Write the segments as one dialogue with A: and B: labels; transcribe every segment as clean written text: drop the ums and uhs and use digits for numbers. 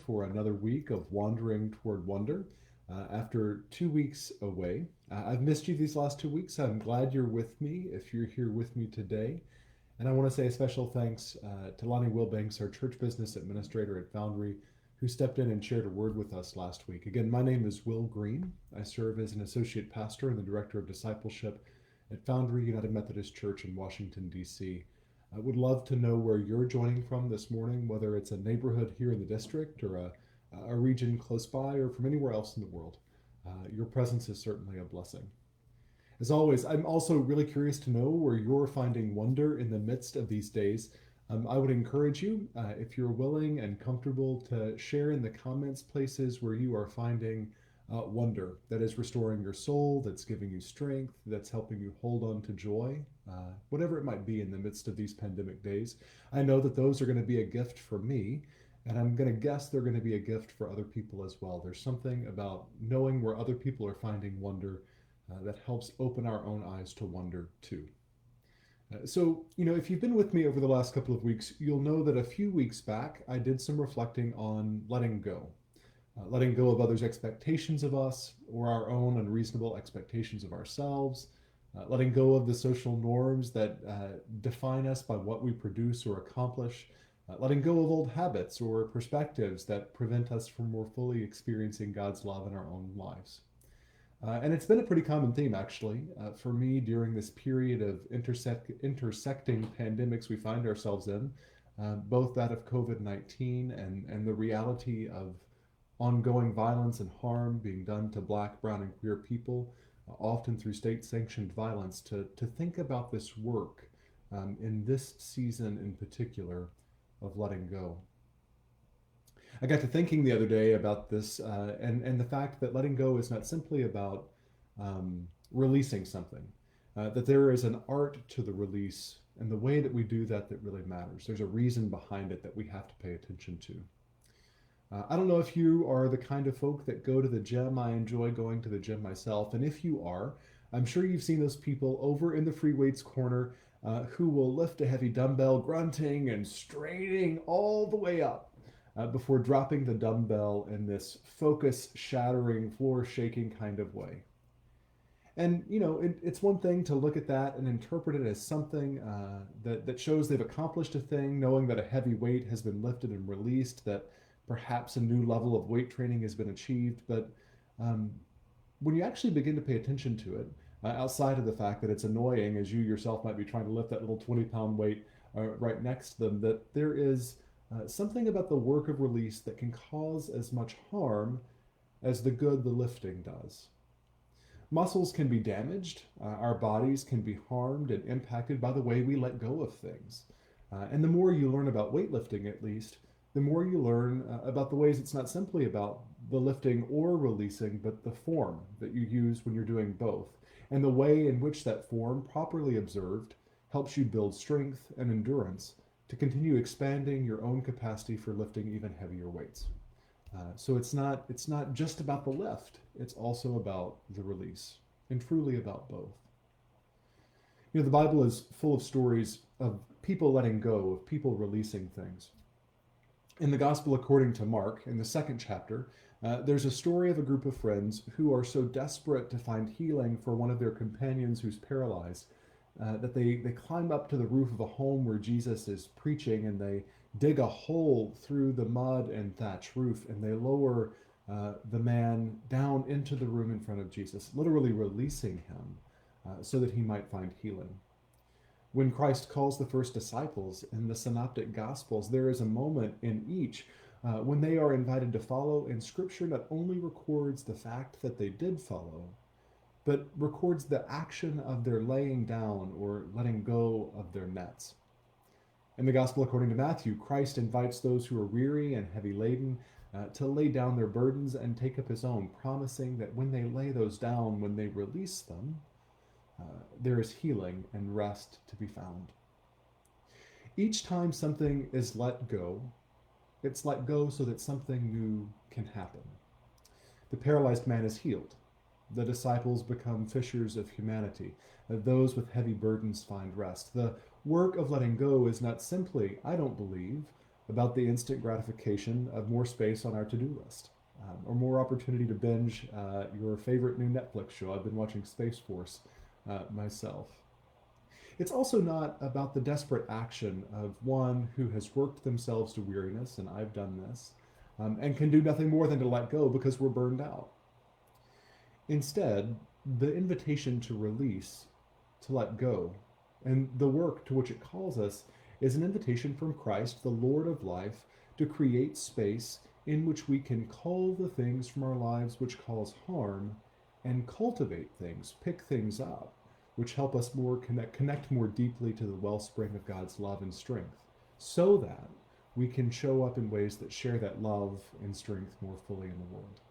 A: for another week of Wandering Toward Wonder. After 2 weeks away, I've missed you these last 2 weeks. I'm glad you're with me if you're here with me today. And I want to say a special thanks to Lonnie Wilbanks, our church business administrator at Foundry, who stepped in and shared a word with us last week. Again, my name is Will Green. I serve as an associate pastor and the director of discipleship at Foundry United Methodist Church in Washington, D.C. I would love to know where you're joining from this morning, whether it's a neighborhood here in the district or a region close by or from anywhere else in the world. Your presence is certainly a blessing. As always, I'm also really curious to know where you're finding wonder in the midst of these days. I would encourage you, if you're willing and comfortable, to share in the comments places where you are finding wonder that is restoring your soul, that's giving you strength, that's helping you hold on to joy, whatever it might be in the midst of these pandemic days. I know that those are going to be a gift for me, and I'm going to guess they're going to be a gift for other people as well. There's something about knowing where other people are finding wonder that helps open our own eyes to wonder too. If you've been with me over the last couple of weeks, you'll know that a few weeks back I did some reflecting on letting go. Letting go of others' expectations of us or our own unreasonable expectations of ourselves, letting go of the social norms that define us by what we produce or accomplish, letting go of old habits or perspectives that prevent us from more fully experiencing God's love in our own lives. And it's been a pretty common theme, actually, for me during this period of intersecting pandemics we find ourselves in, both that of COVID-19 and the reality of ongoing violence and harm being done to Black, Brown, and queer people, often through state-sanctioned violence, to think about this work in this season in particular of letting go. I got to thinking the other day about this and the fact that letting go is not simply about releasing something, that there is an art to the release and the way that we do that really matters. There's a reason behind it that we have to pay attention to. I don't know if you are the kind of folk that go to the gym. I enjoy going to the gym myself. And if you are, I'm sure you've seen those people over in the free weights corner who will lift a heavy dumbbell, grunting and straining all the way up before dropping the dumbbell in this focus shattering, floor shaking kind of way. And it's one thing to look at that and interpret it as something that shows they've accomplished a thing, knowing that a heavy weight has been lifted and released, that perhaps a new level of weight training has been achieved. But when you actually begin to pay attention to it, outside of the fact that it's annoying as you yourself might be trying to lift that little 20-pound weight right next to them, that there is something about the work of release that can cause as much harm as the good the lifting does. Muscles can be damaged, our bodies can be harmed and impacted by the way we let go of things. And the more you learn about weightlifting, at least, the more you learn about the ways it's not simply about the lifting or releasing, but the form that you use when you're doing both, and the way in which that form, properly observed, helps you build strength and endurance to continue expanding your own capacity for lifting even heavier weights. So it's not just about the lift, it's also about the release, and truly about both. The Bible is full of stories of people letting go, of people releasing things. In the Gospel according to Mark, in the second chapter, there's a story of a group of friends who are so desperate to find healing for one of their companions who's paralyzed that they climb up to the roof of a home where Jesus is preaching, and they dig a hole through the mud and thatch roof, and they lower the man down into the room in front of Jesus, literally releasing him so that he might find healing. When Christ calls the first disciples in the Synoptic Gospels, there is a moment in each when they are invited to follow, and Scripture not only records the fact that they did follow, but records the action of their laying down or letting go of their nets. In the Gospel according to Matthew, Christ invites those who are weary and heavy laden to lay down their burdens and take up his own, promising that when they lay those down, when they release them, there is healing and rest to be found. Each time something is let go, it's let go so that something new can happen. The paralyzed man is healed. The disciples become fishers of humanity. Those with heavy burdens find rest. The work of letting go is not simply, I don't believe, about the instant gratification of more space on our to-do list, or more opportunity to binge your favorite new Netflix show. I've been watching Space Force myself. It's also not about the desperate action of one who has worked themselves to weariness, and I've done this, and can do nothing more than to let go because we're burned out. Instead, the invitation to release, to let go, and the work to which it calls us is an invitation from Christ, the Lord of life, to create space in which we can cull the things from our lives which cause harm and cultivate things, pick things up, which help us more connect more deeply to the wellspring of God's love and strength, so that we can show up in ways that share that love and strength more fully in the world.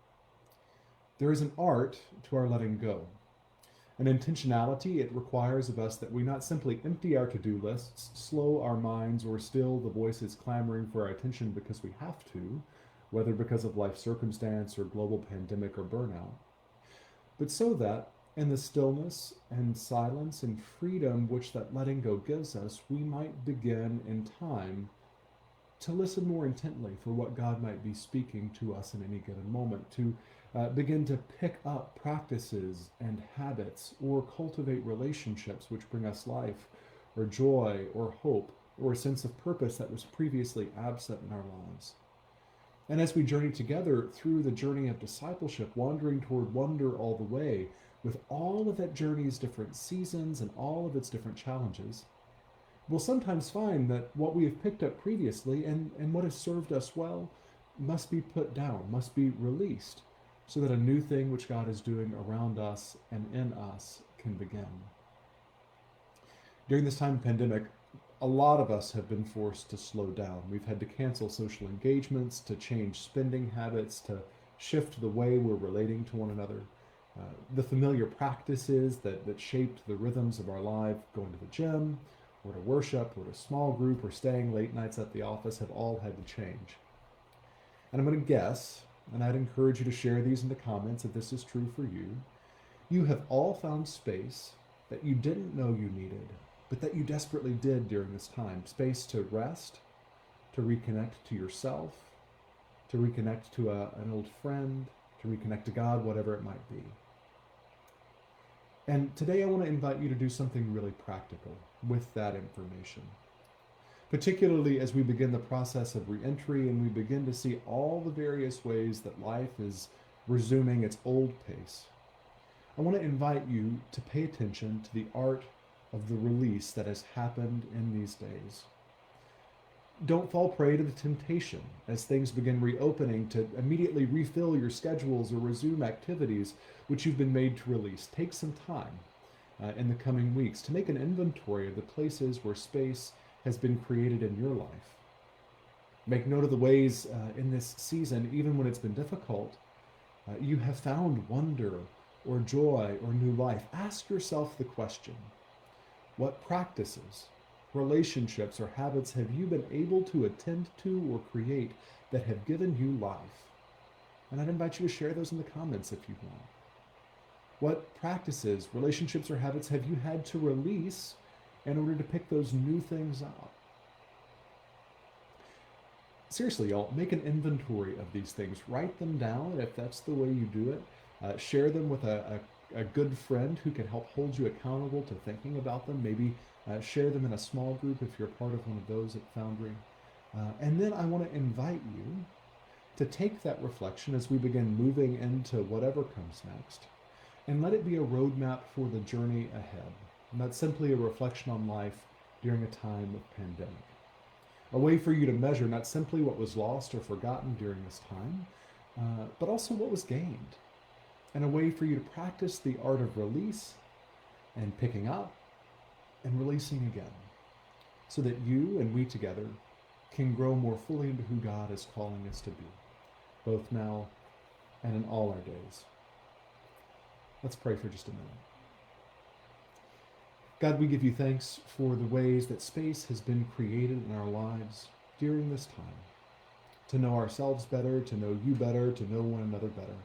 A: There is an art to our letting go, an intentionality it requires of us that we not simply empty our to-do lists, slow our minds, or still the voices clamoring for our attention because we have to, whether because of life circumstance or global pandemic or burnout, but so that in the stillness and silence and freedom which that letting go gives us, we might begin in time to listen more intently for what God might be speaking to us in any given moment, to begin to pick up practices and habits or cultivate relationships which bring us life or joy or hope or a sense of purpose that was previously absent in our lives. And as we journey together through the journey of discipleship, wandering toward wonder all the way, with all of that journey's different seasons and all of its different challenges, we'll sometimes find that what we have picked up previously and what has served us well must be put down, must be released, so that a new thing which God is doing around us and in us can begin. During this time of pandemic, a lot of us have been forced to slow down. We've had to cancel social engagements, to change spending habits, to shift the way we're relating to one another. The familiar practices that shaped the rhythms of our life, going to the gym, or to worship, or to small group, or staying late nights at the office, have all had to change. And I'm going to guess, and I'd encourage you to share these in the comments if this is true for you, you have all found space that you didn't know you needed, but that you desperately did during this time. Space to rest, to reconnect to yourself, to reconnect to an old friend, to reconnect to God, whatever it might be. And today I want to invite you to do something really practical with that information, particularly as we begin the process of reentry and we begin to see all the various ways that life is resuming its old pace. I want to invite you to pay attention to the art of the release that has happened in these days. Don't fall prey to the temptation as things begin reopening to immediately refill your schedules or resume activities which you've been made to release. Take some time in the coming weeks to make an inventory of the places where space has been created in your life. Make note of the ways in this season, even when it's been difficult, you have found wonder or joy or new life. Ask yourself the question, what practices, relationships, or habits have you been able to attend to or create that have given you life? And I'd invite you to share those in the comments if you want. What practices, relationships, or habits have you had to release in order to pick those new things up? Seriously, y'all, make an inventory of these things. Write them down if that's the way you do it. Share them with a good friend who can help hold you accountable to thinking about them. Maybe share them in a small group if you're part of one of those at Foundry. And then I want to invite you to take that reflection as we begin moving into whatever comes next, and let it be a roadmap for the journey ahead, not simply a reflection on life during a time of pandemic. A way for you to measure not simply what was lost or forgotten during this time, but also what was gained, and a way for you to practice the art of release and picking up and releasing again, so that you and we together can grow more fully into who God is calling us to be, both now and in all our days. Let's pray for just a minute. God, we give you thanks for the ways that space has been created in our lives during this time, to know ourselves better, to know you better, to know one another better.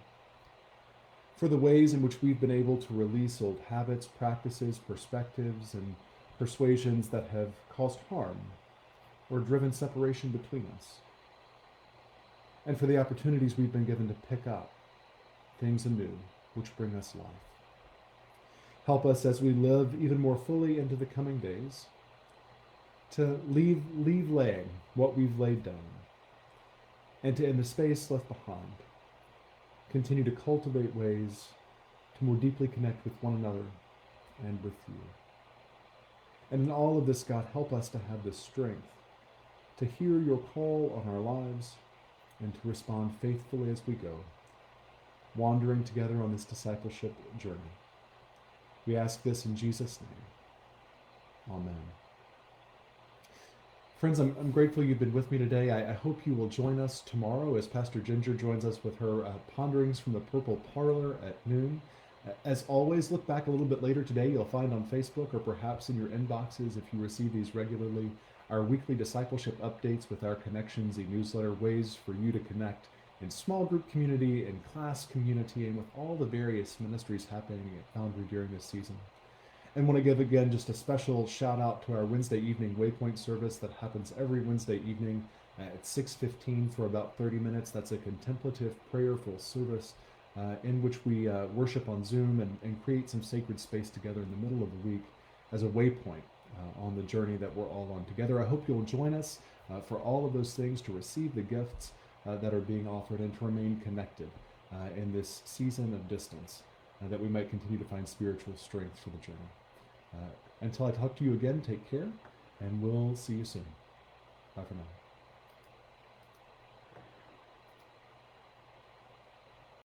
A: For the ways in which we've been able to release old habits, practices, perspectives, and persuasions that have caused harm, or driven separation between us, and for the opportunities we've been given to pick up things anew which bring us life. Help us as we live even more fully into the coming days to leave laying what we've laid down, and to, in the space left behind, continue to cultivate ways to more deeply connect with one another and with you. And in all of this, God, help us to have the strength to hear your call on our lives and to respond faithfully as we go, wandering together on this discipleship journey. We ask this in Jesus' name. Amen. Friends, I'm grateful you've been with me today. I hope you will join us tomorrow as Pastor Ginger joins us with her Ponderings from the Purple Parlor at noon. As always, look back a little bit later today. You'll find on Facebook or perhaps in your inboxes, if you receive these regularly, our weekly discipleship updates with our Connections e-newsletter, ways for you to connect in small group community, in class community, and with all the various ministries happening at Foundry during this season. And want to give again just a special shout out to our Wednesday evening Waypoint service that happens every Wednesday evening at 6:15 for about 30 minutes. That's a contemplative, prayerful service in which we worship on Zoom and create some sacred space together in the middle of the week as a waypoint on the journey that we're all on together. I hope you'll join us for all of those things, to receive the gifts that are being offered and to remain connected in this season of distance, that we might continue to find spiritual strength for the journey. Until I talk to you again, take care, and we'll see you soon. Bye for now.